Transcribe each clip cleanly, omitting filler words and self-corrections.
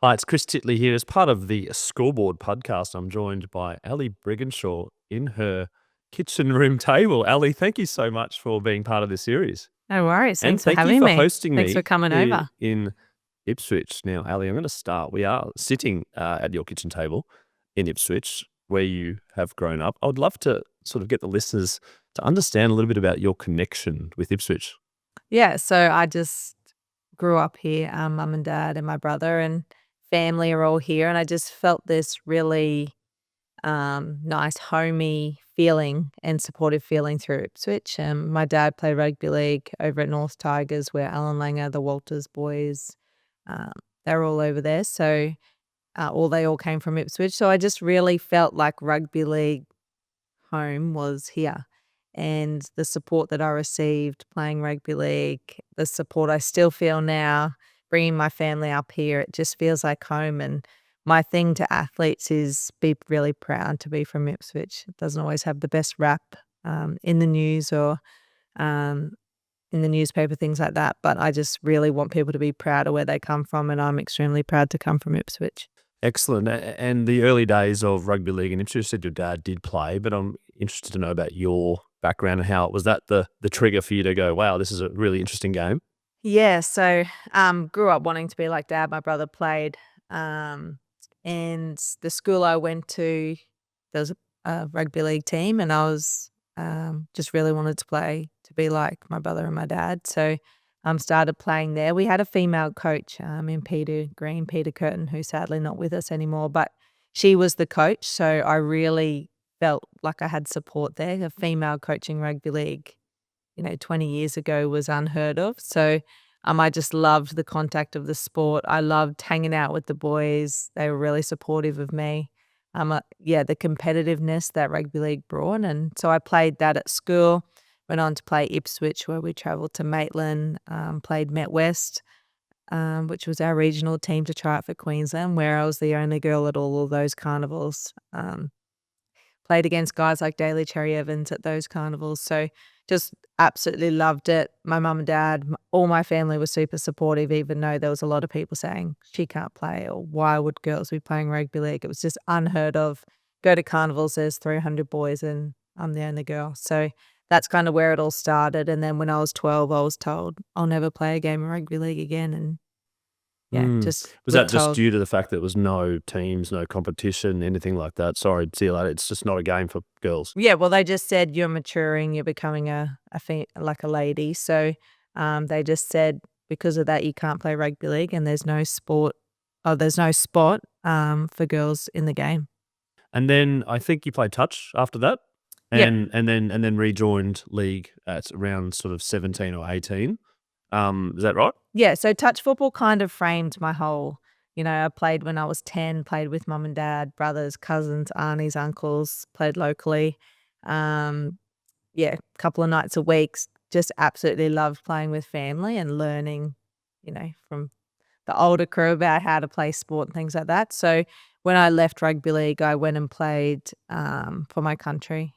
Hi, it's Chris Titley here. As part of the Scoreboard podcast, I'm joined by Ali Brigginshaw in her kitchen room table. Ali, thank you so much for being part of this series. No worries. And Thanks for thank you having for me. hosting Thanks for me coming here over. in Ipswich. Now, Ali, I'm going to start. We are sitting at your kitchen table in Ipswich, where you have grown up. I would love to sort of get the listeners to understand a little bit about your connection with Ipswich. Yeah, so I just grew up here. Mum and dad and my brother and family are all here, and I just felt this really nice, homey feeling and supportive feeling through Ipswich. My dad played rugby league over at North Tigers, where Alan Langer, the Walters boys, um, they're all over there. So they all came from Ipswich. So I just really felt like rugby league home was here. And the support that I received playing rugby league, the support I still feel now, bringing my family up here, it just feels like home. And my thing to athletes is be really proud to be from Ipswich. It doesn't always have the best rap in the news or um, in the newspaper, things like that. But I just really want people to be proud of where they come from. And I'm extremely proud to come from Ipswich. Excellent. And the early days of rugby league in Ipswich, you said your dad did play, but I'm interested to know about your background and how was that the trigger for you to go, wow, this is a really interesting game? Yeah, so, grew up wanting to be like dad. My brother played, um, and the school I went to, there was a rugby league team, and I was, just really wanted to play to be like my brother and my dad. So, started playing there. We had a female coach, in Peter Curtin, who's sadly not with us anymore, but she was the coach, so I really felt like I had support there. A female coaching rugby league 20 years ago was unheard of. So, I just loved the contact of the sport. I loved hanging out with the boys. They were really supportive of me. Yeah, the competitiveness that rugby league brought. And so I played that at school, went on to play Ipswich, where we travelled to Maitland, played Met West, which was our regional team to try out for Queensland, where I was the only girl at all of those carnivals. Played against guys like Daly Cherry Evans at those carnivals. So just absolutely loved it. My mum and dad, all my family were super supportive, even though there was a lot of people saying she can't play or why would girls be playing rugby league? It was just unheard of. Go to carnivals, there's 300 boys and I'm the only girl. So that's kind of where it all started. And then when I was 12, I was told I'll never play a game of rugby league again. And yeah, just Was was that just told. due to the fact that there was no teams, no competition, anything like that? Sorry, see you later. It's just not a game for girls. Yeah, well, they just said you're maturing, you're becoming like a lady. So, they just said because of that you can't play rugby league and there's no spot for girls in the game. And then I think you played touch after that, Yep. and then rejoined league at around sort of 17 or 18. Is that right? Yeah, so touch football kind of framed my whole, I played when I was 10, played with mum and dad, brothers, cousins, aunties, uncles, played locally. Um, yeah, a couple of nights a week, just absolutely loved playing with family and learning, from the older crew about how to play sport and things like that. So when I left rugby league, I went and played for my country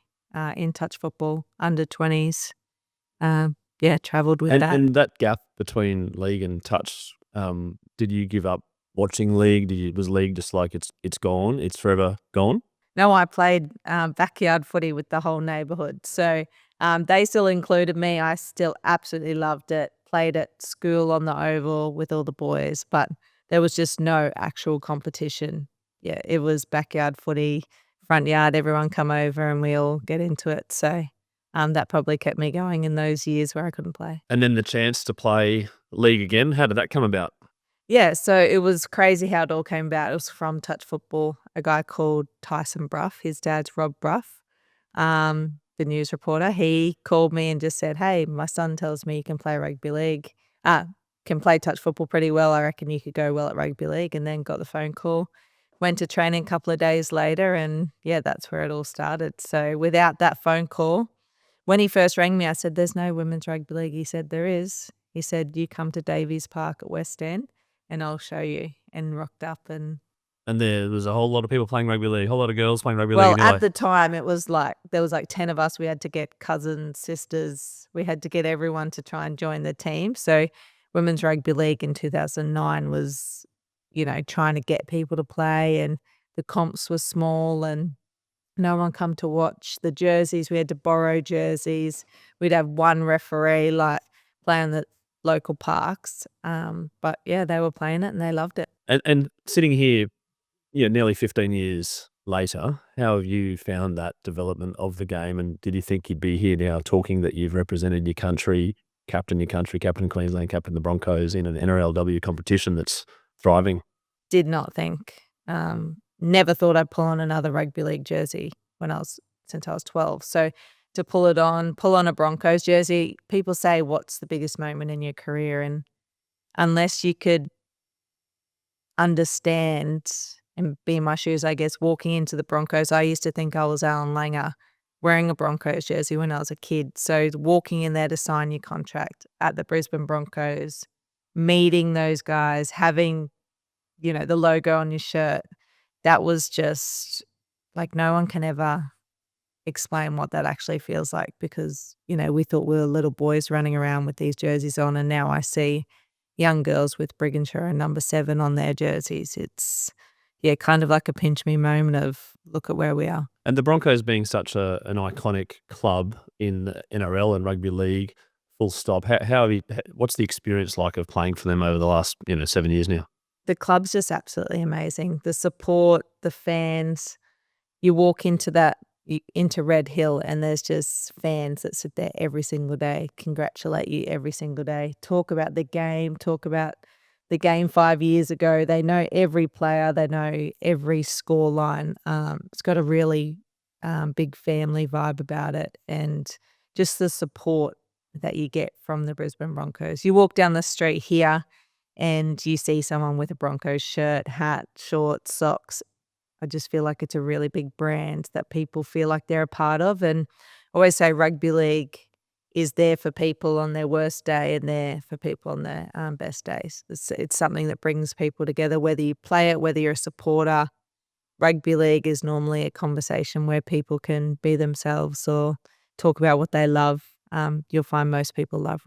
in touch football, under 20s. Yeah, travelled with that. And that gap between league and touch, did you give up watching league? Was league just like it's gone, it's forever gone? No, I played backyard footy with the whole neighbourhood. So they still included me. I still absolutely loved it. Played at school on the oval with all the boys, but there was just no actual competition. Yeah, it was backyard footy, front yard, everyone come over and we all get into it. So that probably kept me going in those years where I couldn't play. And then the chance to play league again, how did that come about? Yeah, so it was crazy how it all came about. It was from touch football, a guy called Tyson Brough. His dad's Rob Brough, the news reporter. He called me and just said, "Hey, my son tells me you can play rugby league, can play touch football pretty well. I reckon you could go well at rugby league." And then got the phone call, went to training a couple of days later, and yeah, that's where it all started. So without that phone call, when he first rang me, I said, "There's no women's rugby league." He said, "There is." He said, "You come to Davies Park at West End and I'll show you," and rocked up. And And there was a whole lot of people playing rugby league, a whole lot of girls playing rugby league, well, and you're at like, the time, it was like there was like 10 of us. We had to get cousins, sisters. We had to get everyone to try and join the team. So women's rugby league in 2009 was trying to get people to play, and the comps were small and no one come to watch. The jerseys, we had to borrow jerseys. We'd have one referee play on the local parks. But yeah, they were playing it and they loved it. And sitting here, nearly 15 years later, how have you found that development of the game? And did you think you'd be here now talking that you've represented your country, captain Queensland, captain the Broncos in an NRLW competition that's thriving? Did not think. Never thought I'd pull on another rugby league jersey since I was 12. So to pull on a Broncos jersey, people say, what's the biggest moment in your career? And unless you could understand and be in my shoes, I guess, walking into the Broncos, I used to think I was Alan Langer wearing a Broncos jersey when I was a kid. So walking in there to sign your contract at the Brisbane Broncos, meeting those guys, having, the logo on your shirt, that was just like no one can ever explain what that actually feels like because, we thought we were little boys running around with these jerseys on, and now I see young girls with Brigginshaw and number 7 on their jerseys. It's, kind of like a pinch me moment of look at where we are. And the Broncos being such an iconic club in the NRL and rugby league, full stop. What's the experience like of playing for them over the last 7 years now? The club's just absolutely amazing. The support, the fans. You walk into Red Hill and there's just fans that sit there every single day, congratulate you every single day, talk about the game, talk about the game 5 years ago. They know every player, they know every score line. It's got a really big family vibe about it, and just the support that you get from the Brisbane Broncos. You walk down the street here and you see someone with a Broncos shirt, hat, shorts, socks. I just feel like it's a really big brand that people feel like they're a part of. And I always say rugby league is there for people on their worst day and there for people on their best days. It's something that brings people together, whether you play it, whether you're a supporter. Rugby league is normally a conversation where people can be themselves or talk about what they love. You'll find most people love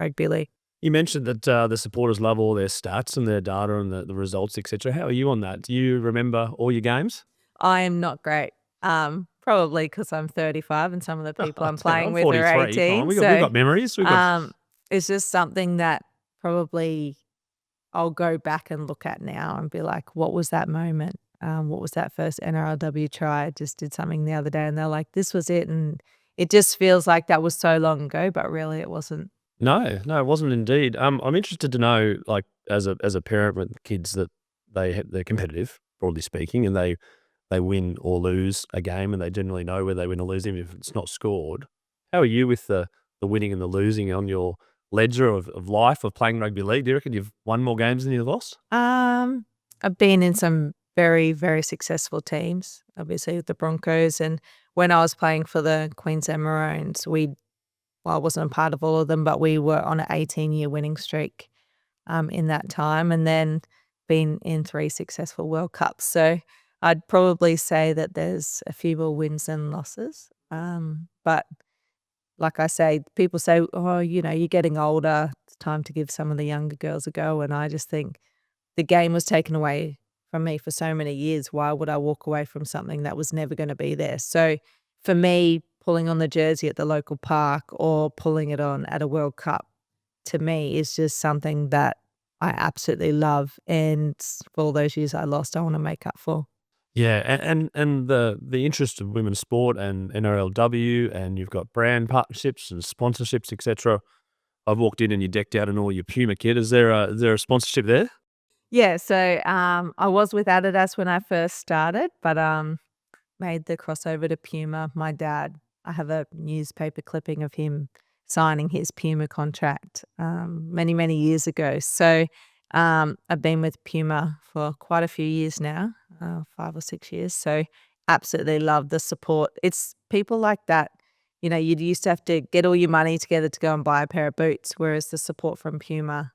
rugby league. You mentioned that the supporters love all their stats and their data and the results, etc. How are you on that? Do you remember all your games? I am not great. Probably because I'm 35 and some of the people I'm playing with 43. are 18. We've got memories. It's just something that probably I'll go back and look at now and be like, what was that moment? What was that first NRLW try? I just did something the other day and they're like, this was it. And it just feels like that was so long ago, but really it wasn't. No, it wasn't indeed. I'm interested to know, like, as a parent with kids, that they're competitive, broadly speaking, and they win or lose a game, and they generally know where they win or lose, even if it's not scored. How are you with the winning and the losing on your ledger of life of playing rugby league? Do you reckon you've won more games than you've lost? I've been in some very, very successful teams, obviously with the Broncos, and when I was playing for the Queensland Maroons, I wasn't a part of all of them, but we were on an 18-year winning streak in that time, and then been in 3 successful World Cups. So I'd probably say that there's a few more wins than losses. But like I say, people say, oh, you're getting older. It's time to give some of the younger girls a go. And I just think the game was taken away from me for so many years. Why would I walk away from something that was never going to be there? So for me, pulling on the jersey at the local park or pulling it on at a World Cup, to me, is just something that I absolutely love. And for all those years I lost, I want to make up for. Yeah, and the interest of women's sport and NRLW, and you've got brand partnerships and sponsorships, etc. I've walked in and you decked out in all your Puma kit. Is there a sponsorship there? Yeah, so I was with Adidas when I first started, but made the crossover to Puma. My dad, I have a newspaper clipping of him signing his Puma contract many, many years ago. So I've been with Puma for quite a few years now, 5 or 6 years. So absolutely love the support. It's people like that. You used to have to get all your money together to go and buy a pair of boots, whereas the support from Puma,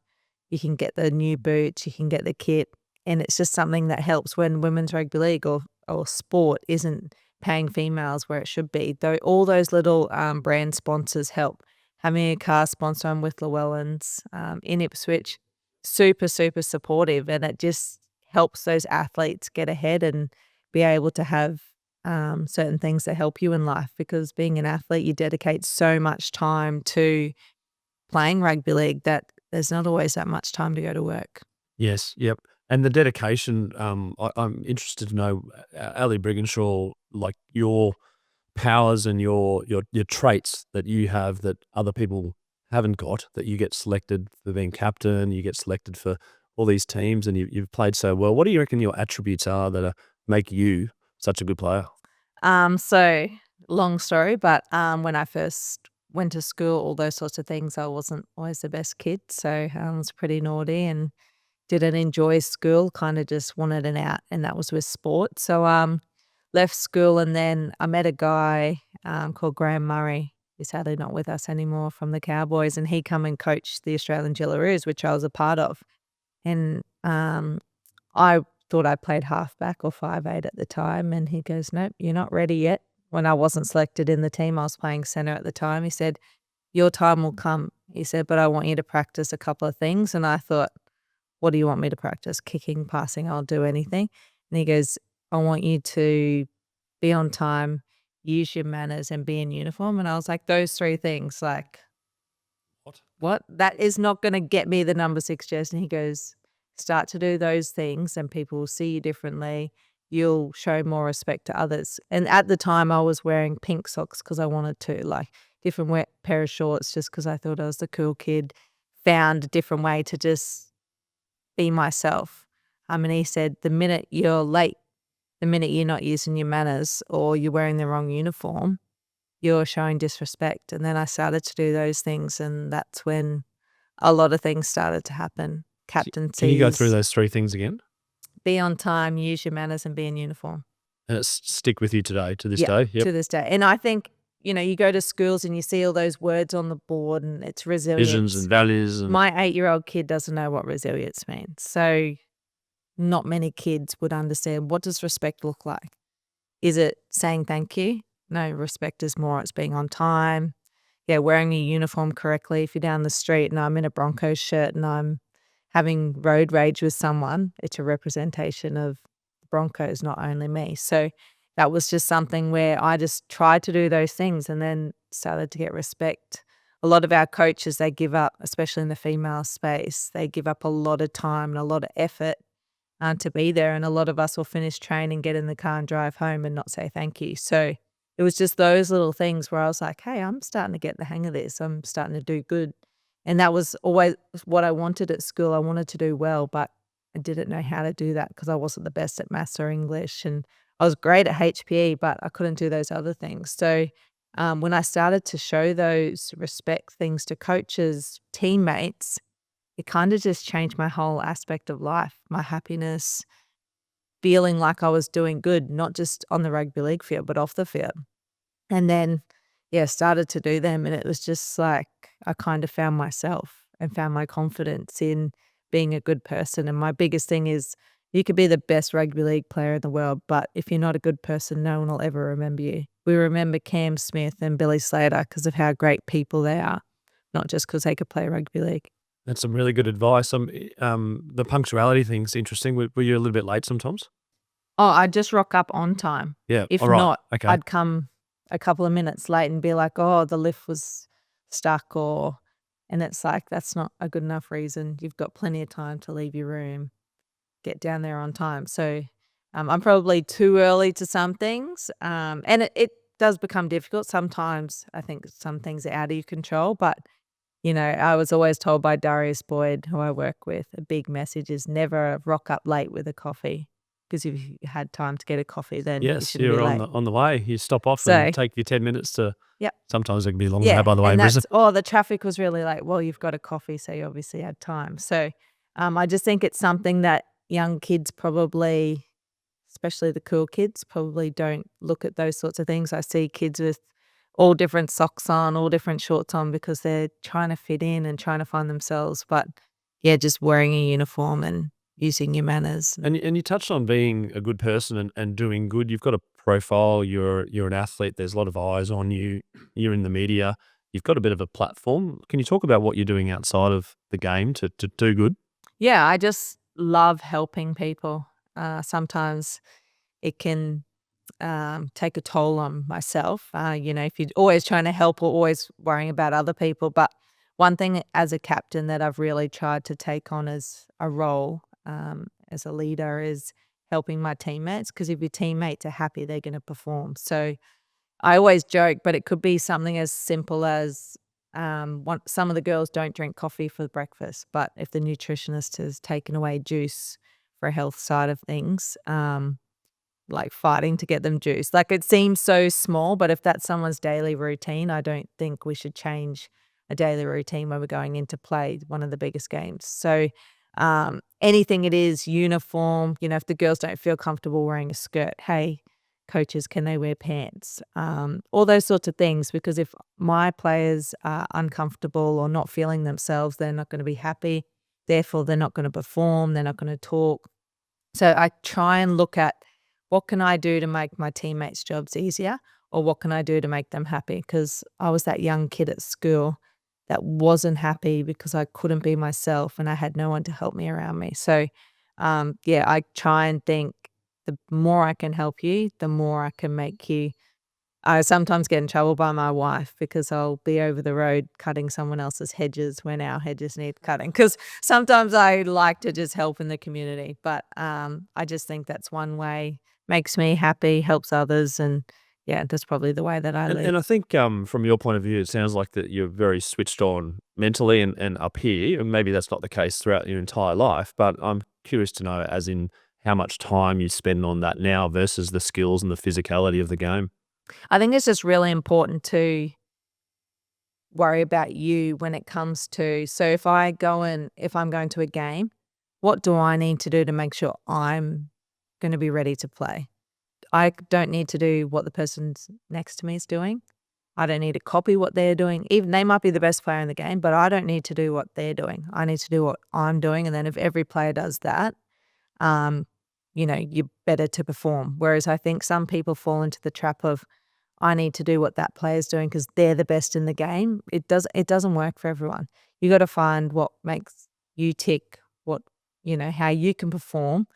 you can get the new boots, you can get the kit, and it's just something that helps when women's rugby league or sport isn't paying females where it should be. Though all those little brand sponsors help. Having a car sponsor, I'm with Llewellyn's in Ipswich, super, super supportive, and it just helps those athletes get ahead and be able to have certain things that help you in life, because being an athlete, you dedicate so much time to playing rugby league that there's not always that much time to go to work. Yes, yep. And the dedication, I'm interested to know, Ali Brigginshaw, like your powers and your traits that you have that other people haven't got, that you get selected for being captain, you get selected for all these teams, and you've played so well. What do you reckon your attributes are that make you such a good player? So long story, but when I first went to school, all those sorts of things, I wasn't always the best kid. So I was pretty naughty and didn't enjoy school, kind of just wanted an out, and that was with sport. So left school, and then I met a guy called Graham Murray. He's sadly not with us anymore, from the Cowboys, and he come and coached the Australian Gillaroos, which I was a part of. And I thought I played halfback or 5'8" at the time, and he goes, "Nope, you're not ready yet." When I wasn't selected in the team, I was playing centre at the time. He said, "Your time will come." He said, "But I want you to practice a couple of things." And I thought, "What do you want me to practice? Kicking, passing, I'll do anything." And he goes, "I want you to be on time, use your manners, and be in uniform." And I was like, those 3 things, like, what? That is not gonna get me the number 6 jersey. And he goes, "Start to do those things and people will see you differently. You'll show more respect to others." And at the time, I was wearing pink socks because I wanted to, like, different pair of shorts just because I thought I was the cool kid. Found a different way to just be myself. And he said, the minute you're late, the minute you're not using your manners or you're wearing the wrong uniform, you're showing disrespect. And then I started to do those things, and that's when a lot of things started to happen. Captaincies. Can you go through those 3 things again? Be on time, use your manners, and be in uniform. And it stick with you today, to this Yeah, day? Yep. to this day. And I think, you go to schools and you see all those words on the board and it's resilience. Visions and values. And My 8-year-old kid doesn't know what resilience means. So not many kids would understand, what does respect look like? Is it saying thank you? No, respect is more, it's being on time. Yeah, wearing your uniform correctly. If you're down the street and I'm in a Broncos shirt and I'm having road rage with someone, it's a representation of the Broncos, not only me. So that was just something where I just tried to do those things and then started to get respect. A lot of our coaches, they give up, especially in the female space, they give up a lot of time and a lot of effort to be there. And a lot of us will finish training, get in the car and drive home and not say thank you. So it was just those little things where I was like, hey, I'm starting to get the hang of this. I'm starting to do good. And that was always what I wanted at school. I wanted to do well, but I didn't know how to do that because I wasn't the best at maths or English. And I was great at HPE, but I couldn't do those other things. So when I started to show those respect things to coaches, teammates, it kind of just changed my whole aspect of life, my happiness, feeling like I was doing good, not just on the rugby league field, but off the field. And then, yeah, started to do them. And it was just like I kind of found myself and found my confidence in being a good person. And my biggest thing is you could be the best rugby league player in the world, but if you're not a good person, no one will ever remember you. We remember Cam Smith and Billy Slater because of how great people they are, not just because they could play rugby league. that's some really good advice. The punctuality thing's interesting. Were you a little bit late sometimes? Oh, I'd just rock up on time. Yeah. If all right. not, Okay. I'd come a couple of minutes late and be like, oh, the lift was stuck and it's like, that's not a good enough reason. You've got plenty of time to leave your room, get down there on time. So I'm probably too early to some things. And it does become difficult. Sometimes I think some things are out of your control, but I was always told by Darius Boyd, who I work with, a big message is never rock up late with a coffee. Because if you had time to get a coffee, then you Yes, shouldn't be you're late. on the way. You stop off So- and take your 10 minutes to. Yep. Sometimes it can be longer than that, by the way. and In Brisbane. the traffic was really late. Well, you've got a coffee, so you obviously had time. So I just think it's something that young kids probably, especially the cool kids, probably don't look at those sorts of things. I see kids with all different socks on, all different shorts on because they're trying to fit in and trying to find themselves. But yeah, just wearing a uniform and using your manners. And you touched on being a good person and doing good. You've got a profile. You're an athlete. There's a lot of eyes on you. You're in the media. You've got a bit of a platform. Can you talk about what you're doing outside of the game to do good? Yeah, I just love helping people. Sometimes it can take a toll on myself. If you're always trying to help or always worrying about other people. But one thing as a captain that I've really tried to take on as a role as a leader is helping my teammates, because if your teammates are happy, they're going to perform. So I always joke, but it could be something as simple as some of the girls don't drink coffee for breakfast, but if the nutritionist has taken away juice for a health side of things, like fighting to get them juice. Like, it seems so small, but if that's someone's daily routine, I don't think we should change a daily routine when we're going into play one of the biggest games. So anything it is, uniform, if the girls don't feel comfortable wearing a skirt, hey, coaches, can they wear pants? All those sorts of things, because if my players are uncomfortable or not feeling themselves, they're not going to be happy. Therefore, they're not going to perform. They're not going to talk. So I try and look at, what can I do to make my teammates' jobs easier, or what can I do to make them happy? Because I was that young kid at school that wasn't happy because I couldn't be myself and I had no one to help me around me. So, I try and think, the more I can help you, the more I can make you. I sometimes get in trouble by my wife because I'll be over the road cutting someone else's hedges when our hedges need cutting, because sometimes I like to just help in the community. But I just think that's one way, makes me happy, helps others, and that's probably the way that I live. And I think from your point of view, it sounds like that you're very switched on mentally and up here. And maybe that's not the case throughout your entire life, but I'm curious to know, as in how much time you spend on that now versus the skills and the physicality of the game. I think it's just really important to worry about you when it comes to, so if I'm going to a game, what do I need to do to make sure I'm going to be ready to play? I don't need to do what the person next to me is doing. I don't need to copy what they're doing. Even they might be the best player in the game, but I don't need to do what they're doing. I need to do what I'm doing. And then if every player does that, you're better to perform. Whereas I think some people fall into the trap of, I need to do what that player's doing because they're the best in the game. It doesn't work for everyone. You got to find what makes you tick, how you can perform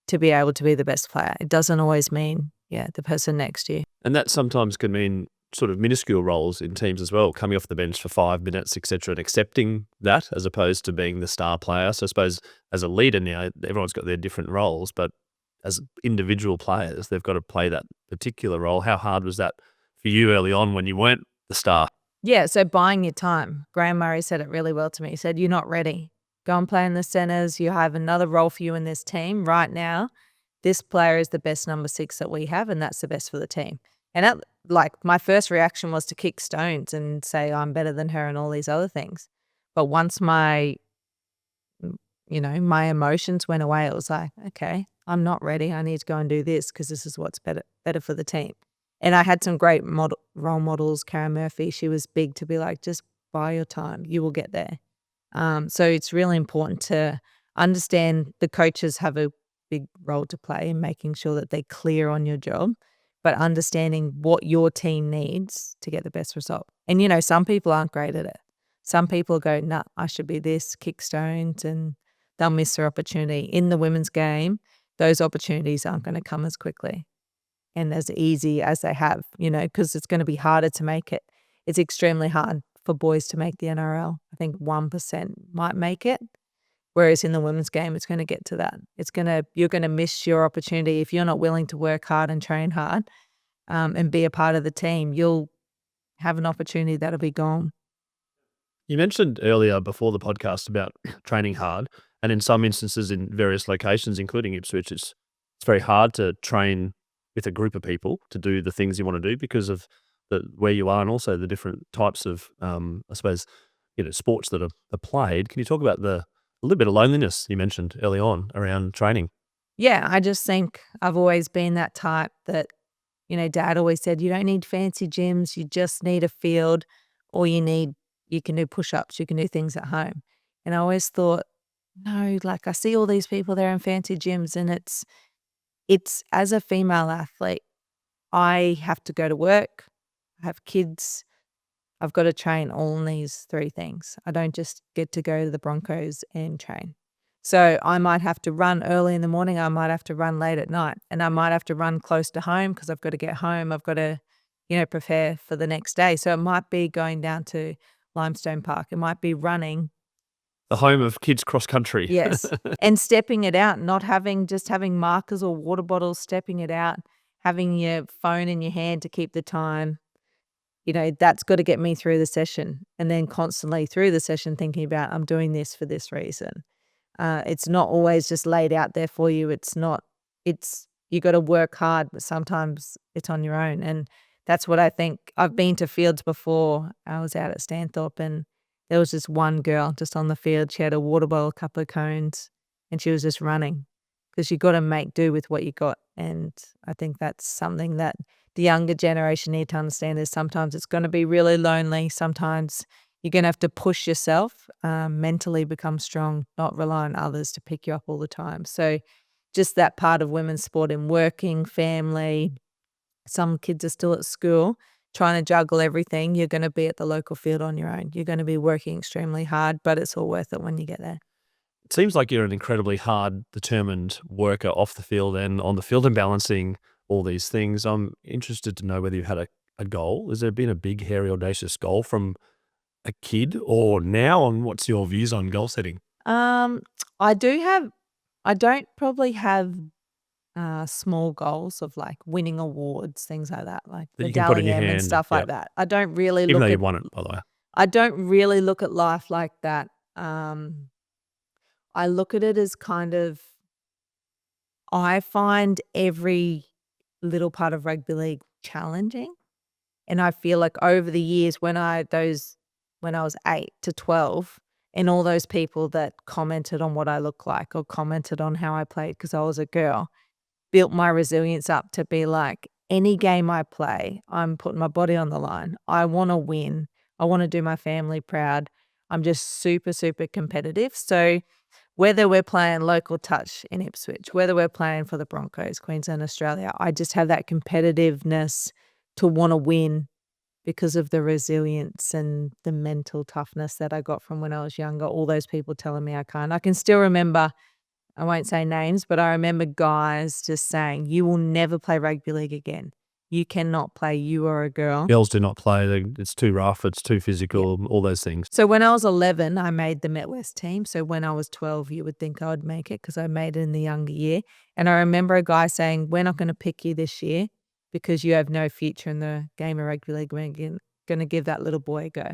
to be able to be the best player. It doesn't always mean, the person next to you. And that sometimes can mean sort of minuscule roles in teams as well, coming off the bench for 5 minutes, etc., and accepting that as opposed to being the star player. So I suppose as a leader now, everyone's got their different roles, but as individual players, they've got to play that particular role. How hard was that for you early on when you weren't the star? Yeah, so buying your time. Graham Murray said it really well to me. He said, you're not ready. Go and play in the centres. You have another role for you in this team right now. This player is the best number 6 that we have, and that's the best for the team. And my first reaction was to kick stones and say I'm better than her and all these other things. But once my emotions went away, it was like, okay, I'm not ready. I need to go and do this because this is what's better for the team. And I had some great role models. Karen Murphy, she was big to be like, just buy your time. You will get there. So it's really important to understand the coaches have a big role to play in making sure that they're clear on your job, but understanding what your team needs to get the best result. And, some people aren't great at it. Some people go, nah, I should be this, kick stones, and they'll miss their opportunity. In the women's game, those opportunities aren't going to come as quickly and as easy as they have, because it's going to be harder to make it. It's extremely hard for boys to make the NRL. I think 1% might make it. Whereas in the women's game, it's going to get to that. You're going to miss your opportunity if you're not willing to work hard and train hard and be a part of the team. You'll have an opportunity that'll be gone. You mentioned earlier before the podcast about training hard, and in some instances in various locations, including Ipswich, it's very hard to train with a group of people to do the things you want to do because of where you are and also the different types of, I suppose, sports that are played. Can you talk about a little bit of loneliness you mentioned early on around training? Yeah, I just think I've always been that type that, Dad always said, you don't need fancy gyms, you just need a field, or you can do push-ups, you can do things at home. And I always thought, no, I see all these people there in fancy gyms, and it's as a female athlete, I have to go to work, I have kids, I've got to train all in these 3 things. I don't just get to go to the Broncos and train. So I might have to run early in the morning. I might have to run late at night, and I might have to run close to home because I've got to get home. I've got to, prepare for the next day. So it might be going down to Limestone Park. It might be running. The home of kids cross country. Yes. And stepping it out, not having markers or water bottles, stepping it out, having your phone in your hand to keep the time. That's got to get me through the session, and then constantly through the session thinking about, I'm doing this for this reason. It's not always just laid out there for you. You got to work hard, but sometimes it's on your own. And that's what I think. I've been to fields before. I was out at Stanthorpe, and there was just one girl just on the field. She had a water bottle, a couple of cones, and she was just running because you got to make do with what you got. And I think that's something that the younger generation need to understand is sometimes it's going to be really lonely. Sometimes you're going to have to push yourself, mentally become strong, not rely on others to pick you up all the time. So just that part of women's sport in working, family, some kids are still at school, trying to juggle everything. You're going to be at the local field on your own. You're going to be working extremely hard, but it's all worth it when you get there. It seems like you're an incredibly hard, determined worker off the field and on the field and balancing all these things. I'm interested to know whether you've had a goal. Has there been a big, hairy, audacious goal from a kid or now, and what's your views on goal setting? I don't probably have small goals of like winning awards, things like that, like That you can put in your medallion and hand, stuff like that. I don't really even look though at you've won it, by the way. I don't really look at life like that. I look at it as kind of, I find every little part of rugby league challenging. And I feel like over the years when I was 8 to 12, and all those people that commented on what I look like or commented on how I played because I was a girl, built my resilience up to be like, any game I play, I'm putting my body on the line. I want to win. I want to do my family proud. I'm just super, super competitive. So whether we're playing local touch in Ipswich, whether we're playing for the Broncos, Queensland, Australia, I just have that competitiveness to want to win because of the resilience and the mental toughness that I got from when I was younger. All those people telling me I can't. I can still remember, I won't say names, but I remember guys just saying, you will never play rugby league again. You cannot play. You are a girl. Girls do not play. It's too rough. It's too physical, all those things. So when I was 11, I made the Met West team. So when I was 12, you would think I would make it because I made it in the younger year. And I remember a guy saying, we're not going to pick you this year because you have no future in the game of rugby league. We're going to give that little boy a go.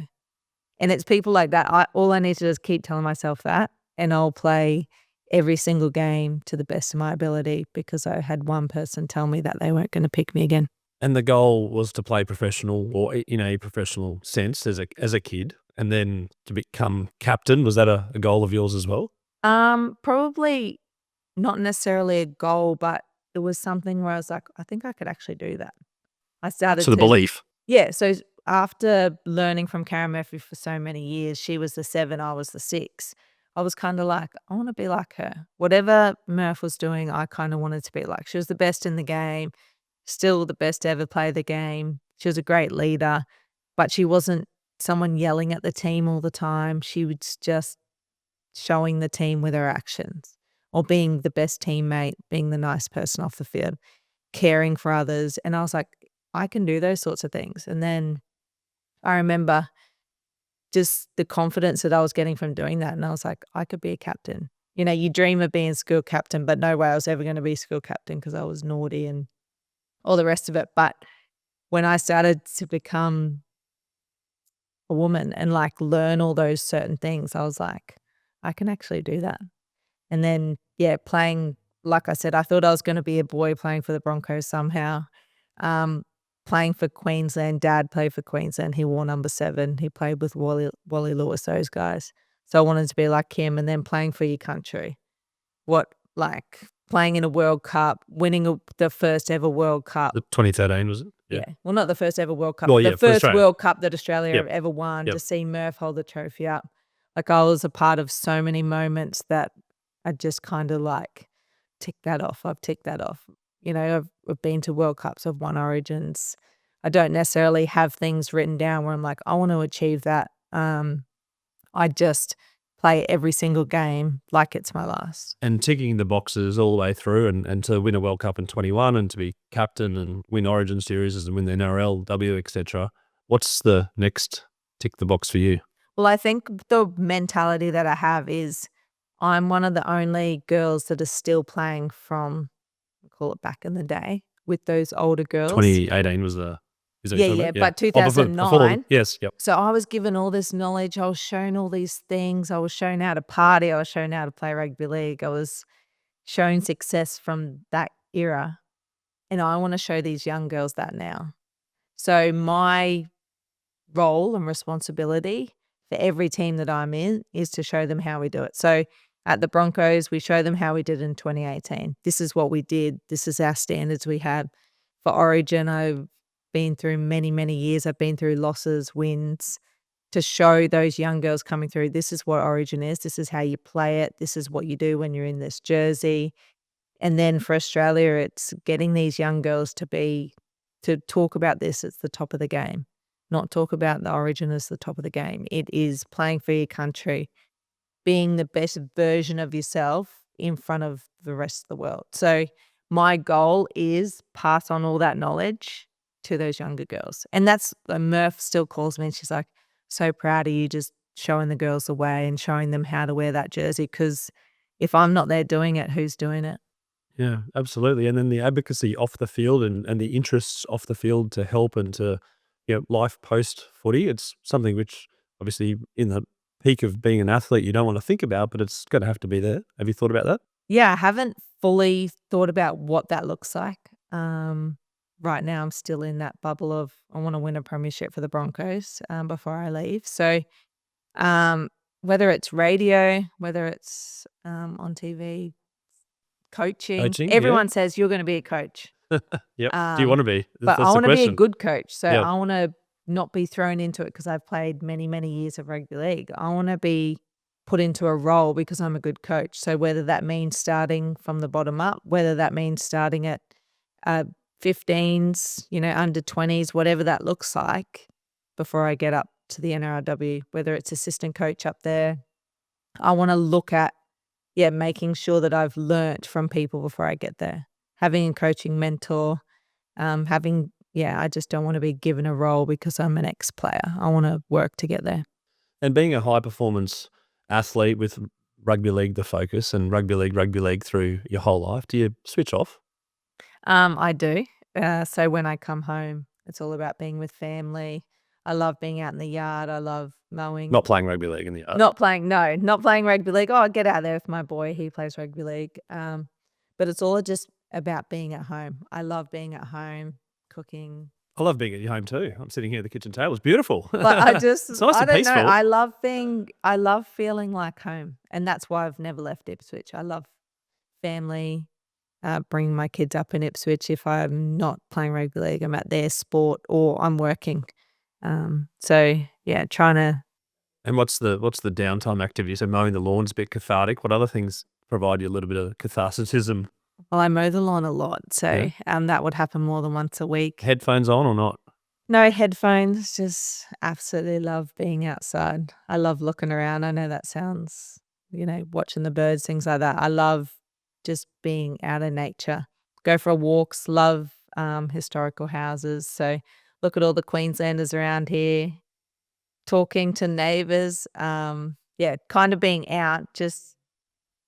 And it's people like that. All I need to do is keep telling myself that, and I'll play every single game to the best of my ability because I had one person tell me that they weren't going to pick me again. And the goal was to play professional or in a professional sense as a kid, and then to become captain. Was that a goal of yours as well? Probably not necessarily a goal, but it was something where I was like, I think I could actually do that. I started So the belief. Yeah. So after learning from Karen Murphy for so many years, she was the 7, I was the 6. I was kind of like, I want to be like her. Whatever Murph was doing, I kind of wanted to be like. She was the best in the game, still the best to ever play the game. She was a great leader, but she wasn't someone yelling at the team all the time. She was just showing the team with her actions, or being the best teammate, being the nice person off the field, caring for others. And I was like, I can do those sorts of things. And then I remember just the confidence that I was getting from doing that. And I was like, I could be a captain. You dream of being school captain, but no way I was ever going to be school captain because I was naughty and all the rest of it. But when I started to become a woman and like learn all those certain things, I was like, I can actually do that. And then, playing, like I said, I thought I was going to be a boy playing for the Broncos somehow. Playing for Queensland, Dad played for Queensland. He wore number 7. He played with Wally Lewis, those guys. So I wanted to be like him. And then playing for your country. Playing in a World Cup, winning the first ever World Cup. The 2013, was it? Yeah. Well, not the first ever World Cup. Well, the for first Australia. World Cup that Australia Yep. ever won. Yep. To see Murph hold the trophy up. Like, I was a part of so many moments that I just kind of like tick that off. I've ticked that off. I've been to World Cups. I've won Origins. I don't necessarily have things written down where I'm like, I want to achieve that. I just play every single game like it's my last. And ticking the boxes all the way through and to win a World Cup in 21 and to be captain and win Origin series and win the NRLW, etc. What's the next tick the box for you? Well, I think the mentality that I have is I'm one of the only girls that is still playing from, call it back in the day, with those older girls. 2018 was the... Is that what you're talking about? But 2009. Yes, yep. So I was given all this knowledge. I was shown all these things. I was shown how to party. I was shown how to play rugby league. I was shown success from that era. And I want to show these young girls that now. So my role and responsibility for every team that I'm in is to show them how we do it. So at the Broncos, we show them how we did in 2018. This is what we did. This is our standards we had. For Origin, I've been through many, many years. I've been through losses, wins, to show those young girls coming through, this is what Origin is. This is how you play it. This is what you do when you're in this jersey. And then for Australia, it's getting these young girls to talk about this as the top of the game, not talk about the Origin as the top of the game. It is playing for your country, being the best version of yourself in front of the rest of the world. So my goal is pass on all that knowledge to those younger girls. And that's, Murph still calls me and she's like, so proud of you just showing the girls the way and showing them how to wear that jersey, because if I'm not there doing it, who's doing it? Yeah, absolutely. And then the advocacy off the field and the interests off the field to help and to, life post footy. It's something which obviously in the peak of being an athlete, you don't want to think about, but it's going to have to be there. Have you thought about that? Yeah, I haven't fully thought about what that looks like. Right now I'm still in that bubble of I want to win a premiership for the Broncos before I leave. So whether it's radio, whether it's on TV, coaching, everyone says you're going to be a coach. Yep. Do you want to be? But I want to be a good coach. So Yep. I want to not be thrown into it because I've played many, many years of rugby league. I want to be put into a role because I'm a good coach. So whether that means starting from the bottom up, whether that means starting at 15s, under 20s, whatever that looks like before I get up to the NRLW, whether it's assistant coach up there, I want to look at, making sure that I've learnt from people before I get there. Having a coaching mentor, I just don't want to be given a role because I'm an ex-player. I want to work to get there. And being a high performance athlete with rugby league the focus and rugby league through your whole life, do you switch off? I do. So when I come home, it's all about being with family. I love being out in the yard. I love mowing. Not playing rugby league in the yard? Not playing rugby league. Oh, I get out there with my boy. He plays rugby league. But it's all just about being at home. I love being at home, cooking. I love being at your home too. I'm sitting here at the kitchen table. It's beautiful. But it's nice and peaceful. I love feeling like home. And that's why I've never left Ipswich. I love family. Bring my kids up in Ipswich. If I'm not playing rugby league, I'm at their sport or I'm working. Trying to. And what's the downtime activity? So mowing the lawn's a bit cathartic. What other things provide you a little bit of catharticism? Well, I mow the lawn a lot, so that would happen more than once a week. Headphones on or not? No headphones. Just absolutely love being outside. I love looking around. I know that sounds, watching the birds, things like that. I love just being out in nature. Go for walks, love historical houses. So look at all the Queenslanders around here, talking to neighbours. Kind of being out, just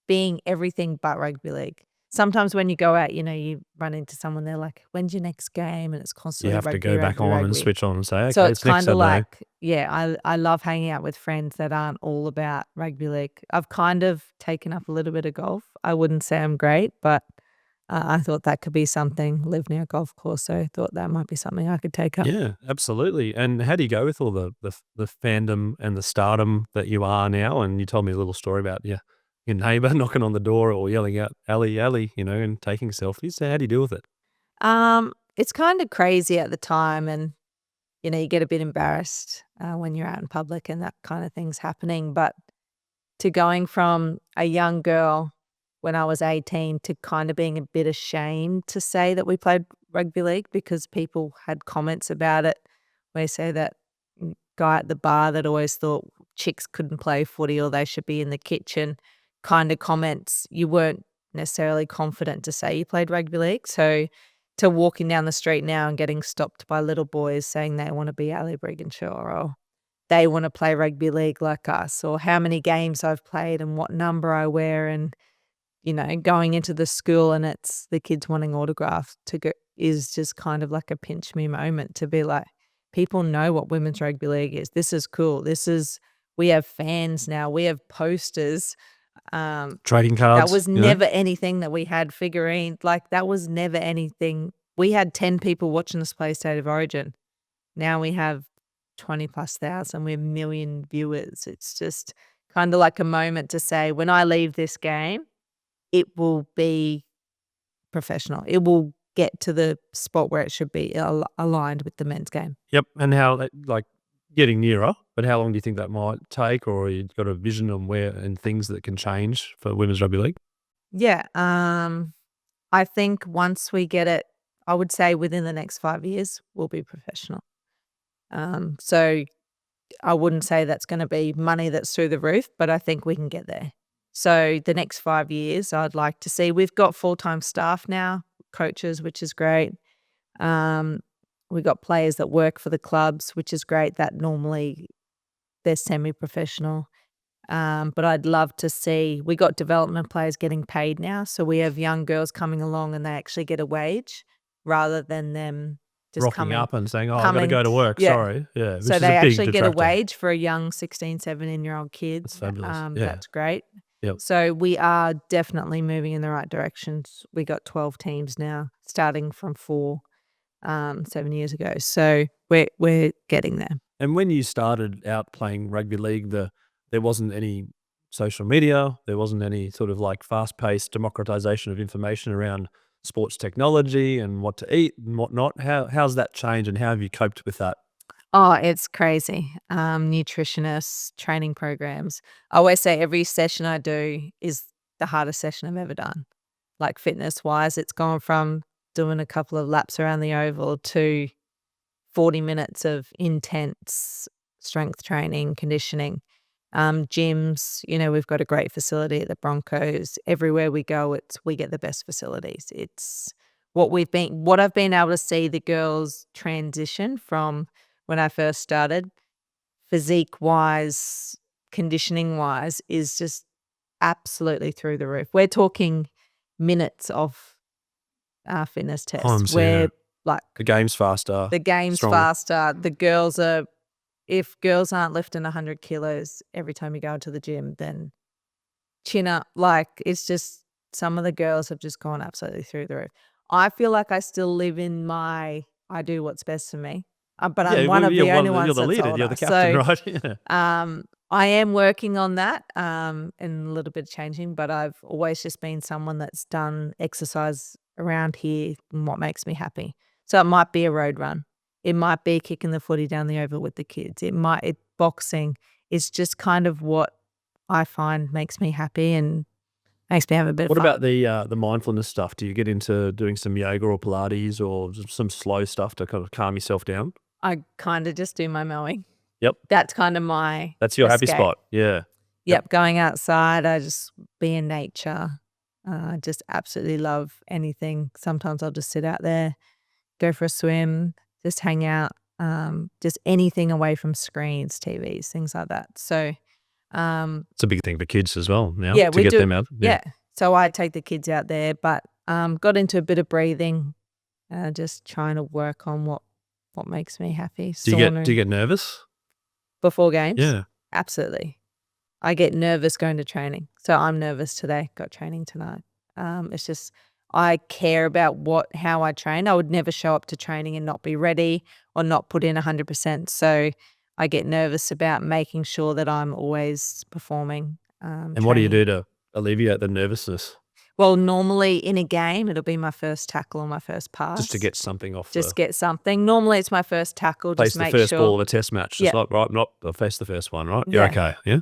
being everything but rugby league. Sometimes when you go out, you run into someone, they're like, when's your next game? And it's constantly You have rugby, to go back rugby, on rugby. and switch on and say, okay, So it's next kind of Saturday. like, I love hanging out with friends that aren't all about rugby league. I've kind of taken up a little bit of golf. I wouldn't say I'm great, but I thought that could be something. Live near a golf course, so I thought that might be something I could take up. Yeah, absolutely. And how do you go with all the fandom and the stardom that you are now? And you told me a little story about your neighbour knocking on the door or yelling out, Ali, Ali, and taking selfies. So how do you deal with it? It's kind of crazy at the time, and you get a bit embarrassed when you're out in public and that kind of thing's happening. But to going from a young girl when I was 18 to kind of being a bit ashamed to say that we played rugby league because people had comments about it. Where they say that guy at the bar that always thought chicks couldn't play footy or they should be in the kitchen kind of comments. You weren't necessarily confident to say you played rugby league. So to walking down the street now and getting stopped by little boys saying they want to be Ali Brigginshaw or they want to play rugby league like us, or how many games I've played and what number I wear, and going into the school and it's the kids wanting autographs to go is just kind of like a pinch me moment to be like, people know what women's rugby league is. This is cool. We have fans now. We have posters. Trading cards. That was never anything that we had. Figurines. Like, that was never anything. We had 10 people watching us play State of Origin. Now we have 20,000+. We're 1 million viewers. It's just kind of like a moment to say, when I leave this game, it will be professional. It will get to the spot where it should be aligned with the men's game. Yep. And how, like, getting nearer, but how long do you think that might take, or you've got a vision on where and things that can change for women's rugby league? Yeah. I think once we get it, I would say within the next 5 years, we'll be professional. So I wouldn't say that's going to be money that's through the roof, but I think we can get there. So the next 5 years, I'd like to see, we've got full-time staff now, coaches, which is great. We've got players that work for the clubs, which is great. That normally they're semi-professional. But I'd love to see, we got development players getting paid now. So we have young girls coming along and they actually get a wage rather than them just rocking up and saying, I've got to go to work. Yeah. Sorry. Yeah. So they actually get a wage for a young 16, 17-year-old kid. That's fabulous. That's great. Yep. So we are definitely moving in the right directions. We got 12 teams now, starting from 4 7 years ago. So we're getting there. And when you started out playing rugby league, there wasn't any social media. There wasn't any sort of like fast-paced democratization of information around sports technology and what to eat and whatnot. How's that changed, and how have you coped with that? Oh, it's crazy. Nutritionists, training programs. I always say every session I do is the hardest session I've ever done. Like, fitness-wise, it's gone from doing a couple of laps around the oval to 40 minutes of intense strength training, conditioning. Gyms, we've got a great facility at the Broncos. Everywhere we go, we get the best facilities. It's what I've been able to see the girls transition from when I first started, physique-wise, conditioning-wise, is just absolutely through the roof. We're talking minutes of our fitness tests. Like, the game's faster. The girls are, if girls aren't lifting 100 kilos every time you go into the gym, then chin up. Like, it's just, some of the girls have just gone absolutely through the roof. I feel like I still live in I do what's best for me. But I'm one of the only ones You're the leader. Older. You're the captain, right? Yeah. I am working on that and a little bit of changing, but I've always just been someone that's done exercise around here and what makes me happy. So it might be a road run. It might be kicking the footy down the oval with the kids. Boxing. It's just kind of what I find makes me happy and makes me have a bit of fun. What about the mindfulness stuff? Do you get into doing some yoga or Pilates or some slow stuff to kind of calm yourself down? I kind of just do my mowing. Yep. That's kind of my That's your escape. happy spot. Yeah. Yep. Going outside, I just be in nature. I just absolutely love anything. Sometimes I'll just sit out there, go for a swim, just hang out, just anything away from screens, TVs, things like that. So it's a big thing for kids as well now to get them out. Yeah. So I take the kids out there, but got into a bit of breathing, just trying to work on what makes me happy. Do you get nervous? Before games? Yeah. Absolutely. I get nervous going to training. So I'm nervous today, got training tonight. It's just, I care about how I train. I would never show up to training and not be ready or not put in 100%. So I get nervous about making sure that I'm always performing. And what do you do to alleviate the nervousness? Well, normally in a game, it'll be my first tackle or my first pass. Just to get something off. Get something. Normally it's my first tackle. Face just make the first sure. ball of a test match. Just like, right, I'll face the first one, right? You're okay, yeah?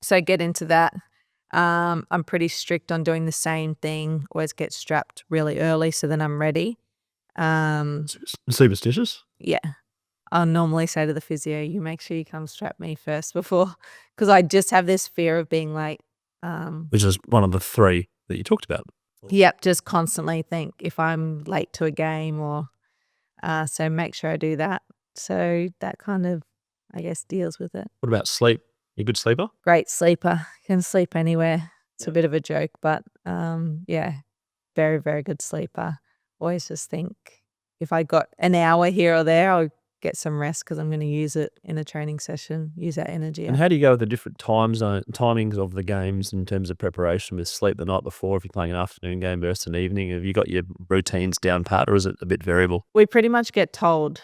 So get into that. I'm pretty strict on doing the same thing. Always get strapped really early so then I'm ready. Superstitious? Yeah. I'll normally say to the physio, you make sure you come strap me first before, because I just have this fear of being late. Which is one of the 3 that you talked about. Yep, just constantly think if I'm late to a game or so make sure I do that. So that kind of, I guess, deals with it. What about sleep? You a good sleeper? Great sleeper. Can sleep anywhere. It's a bit of a joke, but yeah, very, very good sleeper. Always just think if I got an hour here or there, I'll get some rest because I'm going to use it in a training session, use that energy And up. how do you go with the different timings of the games in terms of preparation with sleep the night before if you're playing an afternoon game versus an evening? Have you got your routines down pat or is it a bit variable? We pretty much get told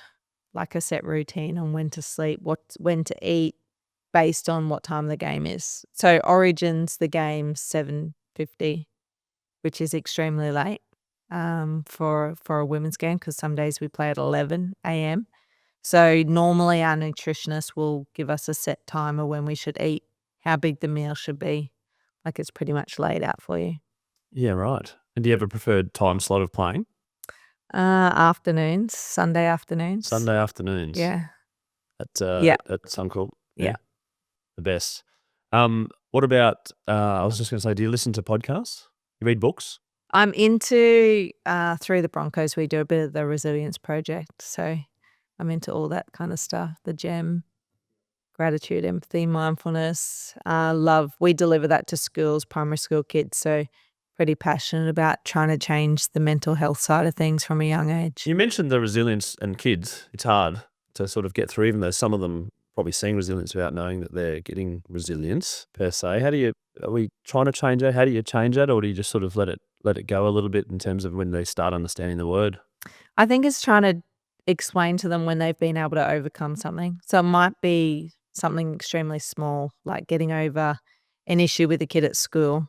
like a set routine on when to sleep, when to eat based on what time the game is. So Origins, the game's 7:50, which is extremely late for a women's game because some days we play at 11 a.m. So normally our nutritionist will give us a set time of when we should eat, how big the meal should be. Like it's pretty much laid out for you. Yeah, right. And do you have a preferred time slot of playing? Afternoons, Sunday afternoons. Sunday afternoons. Yeah. At Suncorp. Yeah. The best. What about, I was just going to say, do you listen to podcasts? You read books? I'm into, through the Broncos, we do a bit of the resilience project. So I'm into all that kind of stuff, the GEM, gratitude, empathy, mindfulness. We deliver that to schools, primary school kids. So pretty passionate about trying to change the mental health side of things from a young age. You mentioned the resilience and kids. It's hard to sort of get through, even though some of them probably seeing resilience without knowing that they're getting resilience per se. Are we trying to change that? How do you change that? Or do you just sort of let it go a little bit in terms of when they start understanding the word? I think it's trying to explain to them when they've been able to overcome something. So it might be something extremely small, like getting over an issue with a kid at school,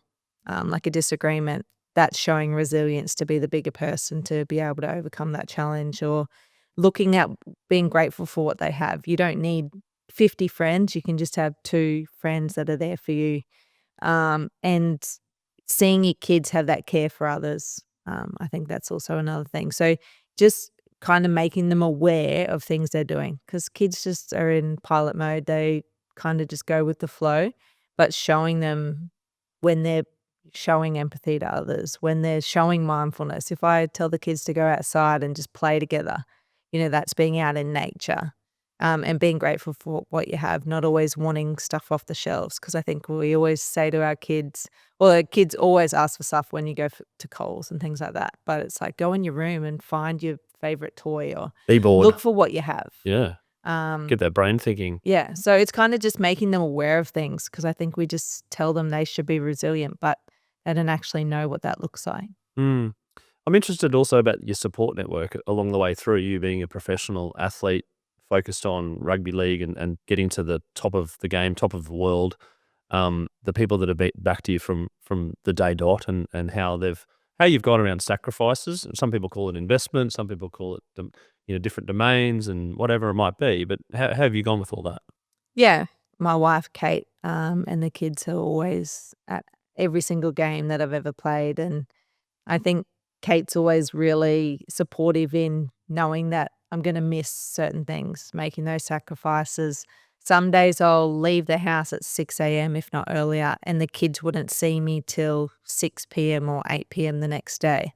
like a disagreement. That's showing resilience to be the bigger person, to be able to overcome that challenge, or looking at being grateful for what they have. You don't need 50 friends. You can just have 2 friends that are there for you. And seeing your kids have that care for others, I think that's also another thing. So just kind of making them aware of things they're doing, because kids just are in pilot mode. They kind of just go with the flow, but showing them when they're showing empathy to others, when they're showing mindfulness. If I tell the kids to go outside and just play together, that's being out in nature, and being grateful for what you have, not always wanting stuff off the shelves. Because I think we always say to our kids, the kids always ask for stuff when you go to Coles and things like that. But it's like, go in your room and find your favorite toy, or Be bored. look for what you have. Yeah. Get that brain thinking. Yeah. So it's kind of just making them aware of things, because I think we just tell them they should be resilient, but they don't actually know what that looks like. I'm interested also about your support network along the way through, you being a professional athlete focused on rugby league and getting to the top of the game, top of the world. The people that have back to you from the day dot, and how you've gone around sacrifices. Some people call it investment, some people call it different domains and whatever it might be. But how have you gone with all that? Yeah, my wife Kate, and the kids are always at every single game that I've ever played, and I think Kate's always really supportive in knowing that I'm going to miss certain things, making those sacrifices. Some days I'll leave the house at 6 a.m, if not earlier, and the kids wouldn't see me till 6 p.m. or 8 p.m. the next day.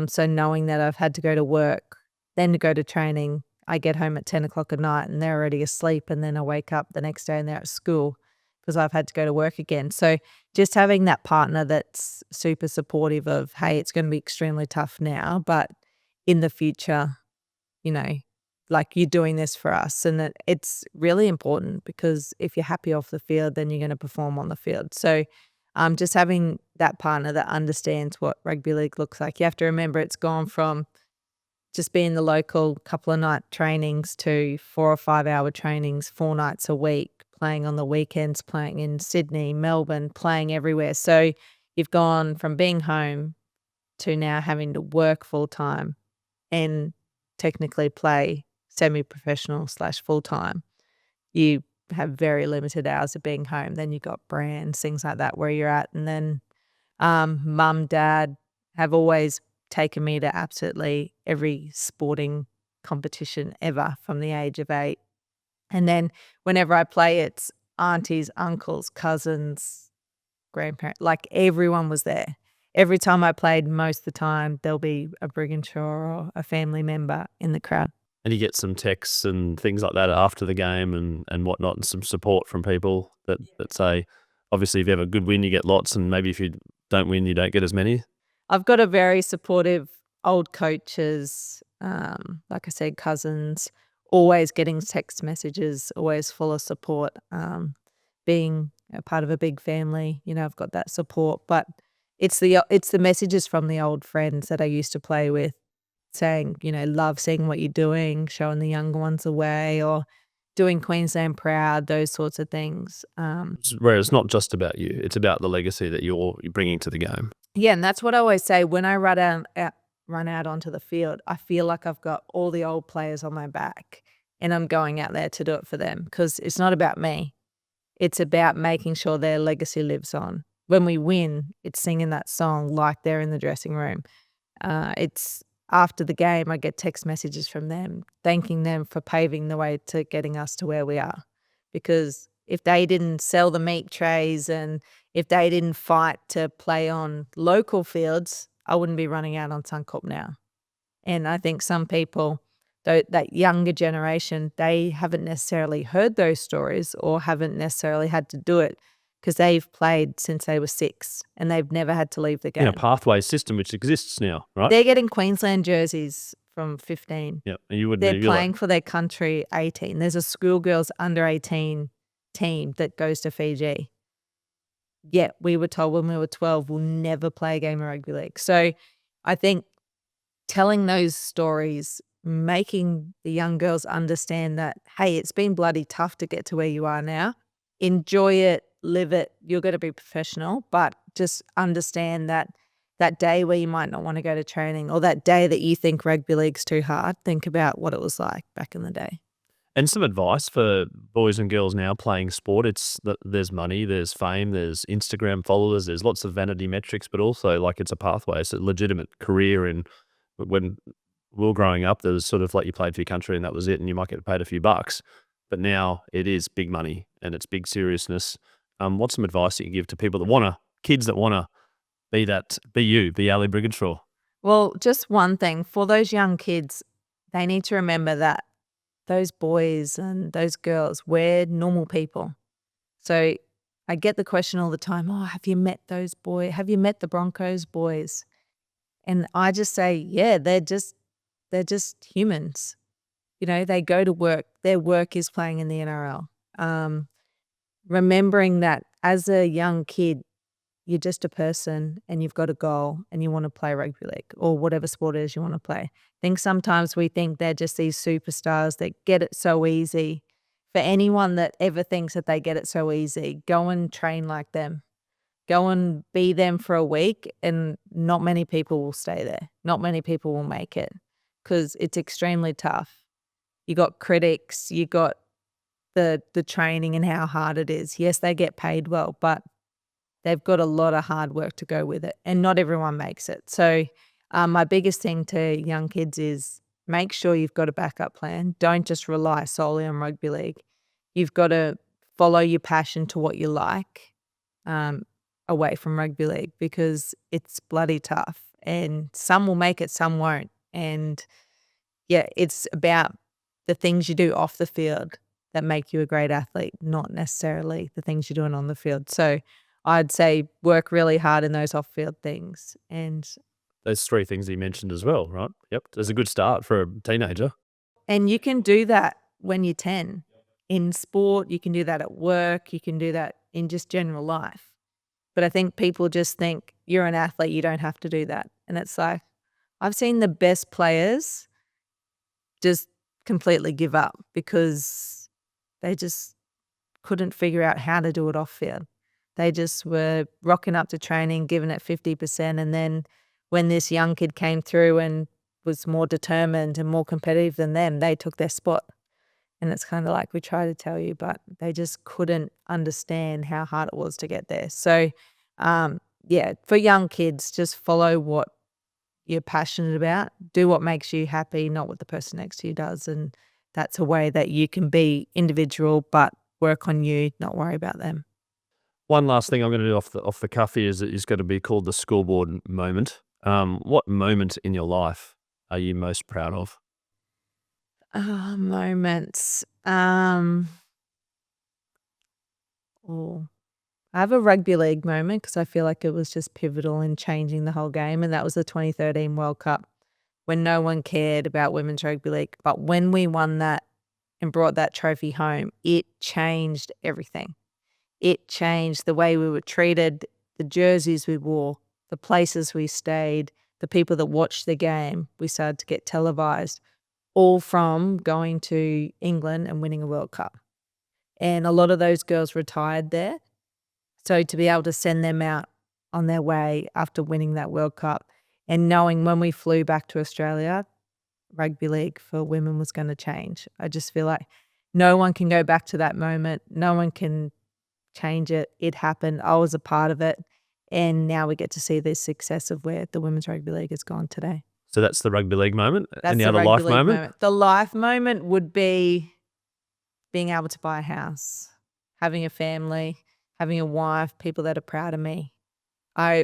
So knowing that I've had to go to work, then to go to training, I get home at 10 o'clock at night and they're already asleep, and then I wake up the next day and they're at school because I've had to go to work again. So just having that partner that's super supportive of, hey, it's going to be extremely tough now, but in the future, like you're doing this for us. And it's really important, because if you're happy off the field, then you're going to perform on the field. So just having that partner that understands what rugby league looks like. You have to remember it's gone from just being the local couple of night trainings to 4 or 5 hour trainings 4 nights a week, playing on the weekends, playing in Sydney, Melbourne, playing everywhere. So you've gone from being home to now having to work full time and technically play semi-professional / full time. You have very limited hours of being home. Then you've got brands, things like that where you're at. And then mum, dad have always taken me to absolutely every sporting competition ever from the age of 8. And then whenever I play, it's aunties, uncles, cousins, grandparents, like everyone was there. Every time I played, most of the time, there'll be a Brigginshaw or a family member in the crowd. And you get some texts and things like that after the game and whatnot, and some support from people that say, obviously, if you have a good win, you get lots, and maybe if you don't win, you don't get as many. I've got a very supportive old coaches, like I said, cousins, always getting text messages, always full of support. Being a part of a big family, I've got that support. But it's the messages from the old friends that I used to play with, saying, love seeing what you're doing, showing the younger ones the way, or doing Queensland proud, those sorts of things. Where it's not just about you, it's about the legacy that you're bringing to the game. Yeah, and that's what I always say when I run out onto the field. I feel like I've got all the old players on my back, and I'm going out there to do it for them, because it's not about me. It's about making sure their legacy lives on. When we win, it's singing that song like they're in the dressing room. It's after the game, I get text messages from them thanking them for paving the way to getting us to where we are. Because if they didn't sell the meat trays and if they didn't fight to play on local fields, I wouldn't be running out on Suncorp now. And I think some people, that younger generation, they haven't necessarily heard those stories or haven't necessarily had to do it because they've played since they were 6 and they've never had to leave the game. In a pathway system which exists now, right? They're getting Queensland jerseys from 15. Yeah, and you wouldn't. They're playing for their country 18. There's a schoolgirls under 18 team that goes to Fiji. Yeah, we were told when we were 12 we'll never play a game of rugby league. So I think telling those stories, making the young girls understand that, hey, it's been bloody tough to get to where you are now. Enjoy it, live it. You're going to be professional, but just understand that day where you might not want to go to training, or that day that you think rugby league's too hard, think about what it was like back in the day. And some advice for boys and girls now playing sport. It's that there's money, there's fame, there's Instagram followers, there's lots of vanity metrics, but also like it's a pathway, it's a legitimate career. And when we were growing up, there was sort of like you played for your country and that was it, and you might get paid a few bucks. But now it is big money and it's big seriousness. What's some advice that you give to people that kids that want to be Ali Brigginshaw? Well, just one thing for those young kids, they need to remember that those boys and those girls, we're normal people. So I get the question all the time, oh, have you met those boys? Have you met the Broncos boys? And I just say, yeah, they're just humans. They go to work. Their work is playing in the NRL. Remembering that as a young kid, you're just a person and you've got a goal and you want to play rugby league or whatever sport it is you want to play. I think sometimes we think they're just these superstars that get it so easy. For anyone that ever thinks that they get it so easy, go and train like them. Go and be them for a week, and not many people will stay there. Not many people will make it because it's extremely tough. You got critics, you got the training and how hard it is. Yes, they get paid well, but they've got a lot of hard work to go with it, and not everyone makes it. So my biggest thing to young kids is make sure you've got a backup plan. Don't just rely solely on rugby league. You've got to follow your passion to what you like away from rugby league, because it's bloody tough, and some will make it, some won't. And yeah, it's about the things you do off the field that make you a great athlete, not necessarily the things you're doing on the field. So I'd say work really hard in those off-field things. And those 3 things you mentioned as well, right? Yep. There's a good start for a teenager. And you can do that when you're 10. In sport, you can do that at work, you can do that in just general life. But I think people just think you're an athlete, you don't have to do that. And it's like, I've seen the best players just completely give up because they just couldn't figure out how to do it off field. They just were rocking up to training, giving it 50%. And then when this young kid came through and was more determined and more competitive than them, they took their spot. And it's kind of like, we try to tell you, but they just couldn't understand how hard it was to get there. So, yeah, for young kids, just follow what you're passionate about. Do what makes you happy, not what the person next to you does. And that's a way that you can be individual, but work on you, not worry about them. One last thing I'm going to do off the cuff here is going to be called the scoreboard moment. What moment in your life are you most proud of? Moments. I have a rugby league moment because I feel like it was just pivotal in changing the whole game, and that was the 2013 World Cup when no one cared about women's rugby league. But when we won that and brought that trophy home, it changed everything. It changed the way we were treated, the jerseys we wore, the places we stayed, the people that watched the game. We started to get televised, all from going to England and winning a World Cup. And a lot of those girls retired there. So to be able to send them out on their way after winning that World Cup and knowing when we flew back to Australia, rugby league for women was going to change. I just feel like no one can go back to that moment. No one can change it. It happened. I was a part of it. And now we get to see the success of where the women's rugby league has gone today. So that's the rugby league moment. That's Any the other rugby life league moment? The life moment would be being able to buy a house, having a family, having a wife, people that are proud of me. I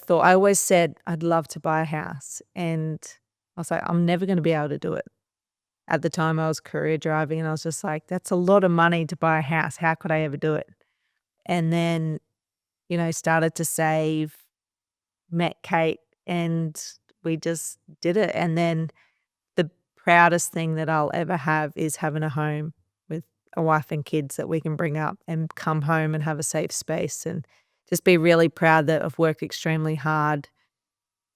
always said I'd love to buy a house. And I was like, I'm never going to be able to do it. At the time I was career driving and I was just like, that's a lot of money to buy a house. How could I ever do it? And then, started to save, met Kate, and we just did it. And then the proudest thing that I'll ever have is having a home with a wife and kids that we can bring up and come home and have a safe space and just be really proud that I've worked extremely hard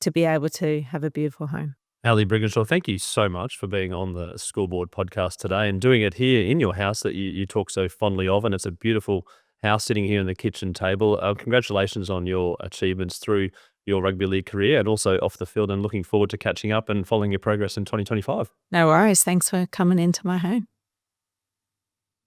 to be able to have a beautiful home. Ali Brigginshaw, thank you so much for being on the Scoreboard podcast today and doing it here in your house that you talk so fondly of. And it's a beautiful house sitting here in the kitchen table. Congratulations on your achievements through your rugby league career and also off the field, and looking forward to catching up and following your progress in 2025. No worries. Thanks for coming into my home.